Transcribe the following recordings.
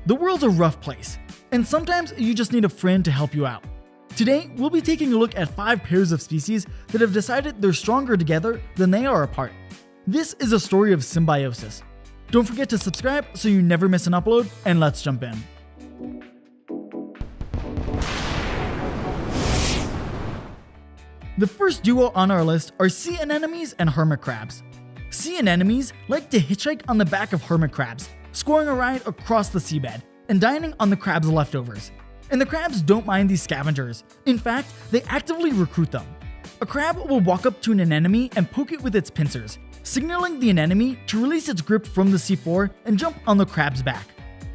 The world's a rough place, and sometimes you just need a friend to help you out. Today, we'll be taking a look at 5 pairs of species that have decided they're stronger together than they are apart. This is a story of symbiosis. Don't forget to subscribe so you never miss an upload, and let's jump in. The first duo on our list are sea anemones and hermit crabs. Sea anemones like to hitchhike on the back of hermit crabs, scoring a ride across the seabed and dining on the crab's leftovers. And the crabs don't mind these scavengers. In fact, they actively recruit them. A crab will walk up to an anemone and poke it with its pincers, signaling the anemone to release its grip from the seafloor and jump on the crab's back.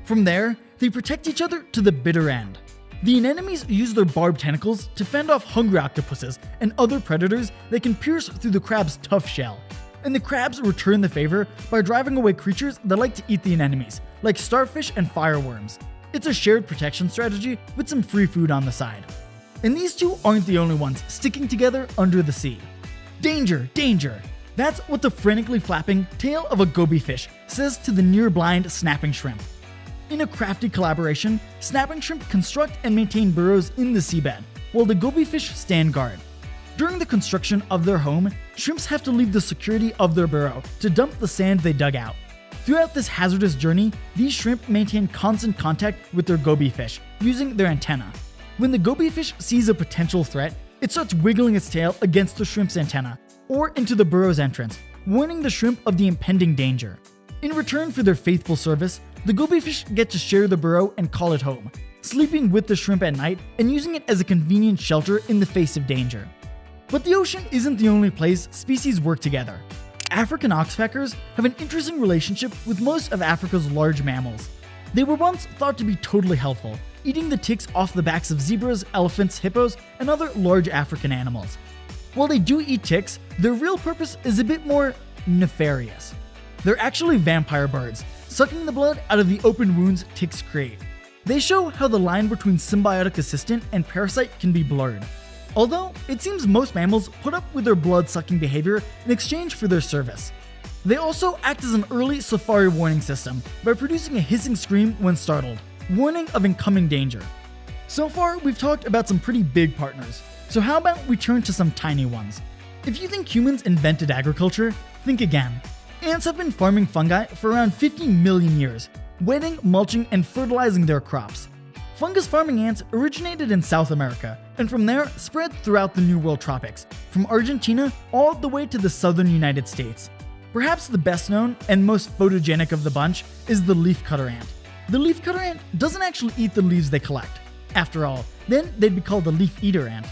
From there, they protect each other to the bitter end. The anemones use their barbed tentacles to fend off hungry octopuses and other predators that can pierce through the crab's tough shell. And the crabs return the favor by driving away creatures that like to eat the anemones, like starfish and fireworms. It's a shared protection strategy with some free food on the side. And these two aren't the only ones sticking together under the sea. Danger, danger! That's what the frantically flapping tail of a goby fish says to the near-blind snapping shrimp. In a crafty collaboration, snapping shrimp construct and maintain burrows in the seabed, while the goby fish stand guard. During the construction of their home, shrimps have to leave the security of their burrow to dump the sand they dug out. Throughout this hazardous journey, these shrimp maintain constant contact with their goby fish using their antenna. When the goby fish sees a potential threat, it starts wiggling its tail against the shrimp's antenna or into the burrow's entrance, warning the shrimp of the impending danger. In return for their faithful service, the goby fish get to share the burrow and call it home, sleeping with the shrimp at night and using it as a convenient shelter in the face of danger. But the ocean isn't the only place species work together. African oxpeckers have an interesting relationship with most of Africa's large mammals. They were once thought to be totally helpful, eating the ticks off the backs of zebras, elephants, hippos, and other large African animals. While they do eat ticks, their real purpose is a bit more nefarious. They're actually vampire birds, sucking the blood out of the open wounds ticks create. They show how the line between symbiotic assistant and parasite can be blurred. Although, it seems most mammals put up with their blood-sucking behavior in exchange for their service. They also act as an early safari warning system by producing a hissing scream when startled, warning of incoming danger. So far, we've talked about some pretty big partners, so how about we turn to some tiny ones? If you think humans invented agriculture, think again. Ants have been farming fungi for around 50 million years, wetting, mulching, and fertilizing their crops. Fungus farming ants originated in South America, and from there spread throughout the New World tropics, from Argentina all the way to the southern United States. Perhaps the best known and most photogenic of the bunch is the leafcutter ant. The leafcutter ant doesn't actually eat the leaves they collect. After all, then they'd be called a leaf eater ant.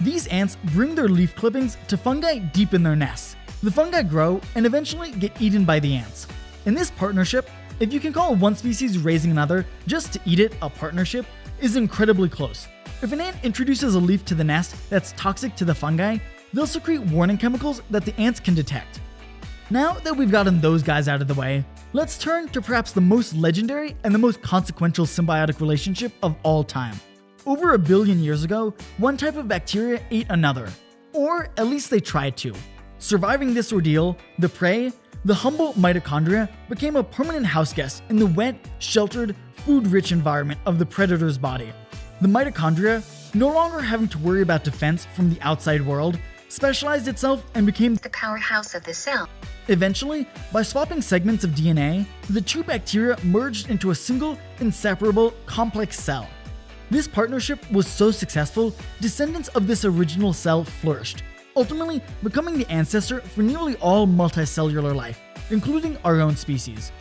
These ants bring their leaf clippings to fungi deep in their nests. The fungi grow and eventually get eaten by the ants. In this partnership, if you can call one species raising another just to eat it a partnership, is incredibly close. If an ant introduces a leaf to the nest that's toxic to the fungi, they'll secrete warning chemicals that the ants can detect. Now that we've gotten those guys out of the way, let's turn to perhaps the most legendary and the most consequential symbiotic relationship of all time. Over 1 billion years ago, one type of bacteria ate another, or at least they tried to. Surviving this ordeal, the prey, the humble mitochondria, became a permanent houseguest in the wet, sheltered, food-rich environment of the predator's body. The mitochondria, no longer having to worry about defense from the outside world, specialized itself and became the powerhouse of the cell. Eventually, by swapping segments of DNA, the two bacteria merged into a single, inseparable, complex cell. This partnership was so successful, descendants of this original cell flourished, ultimately becoming the ancestor for nearly all multicellular life, including our own species.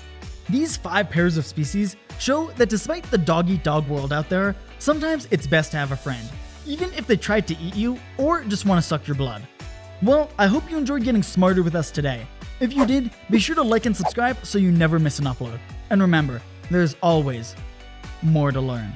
These 5 pairs of species show that despite the dog-eat-dog world out there, sometimes it's best to have a friend, even if they tried to eat you or just want to suck your blood. Well, I hope you enjoyed getting smarter with us today. If you did, be sure to like and subscribe so you never miss an upload. And remember, there's always more to learn.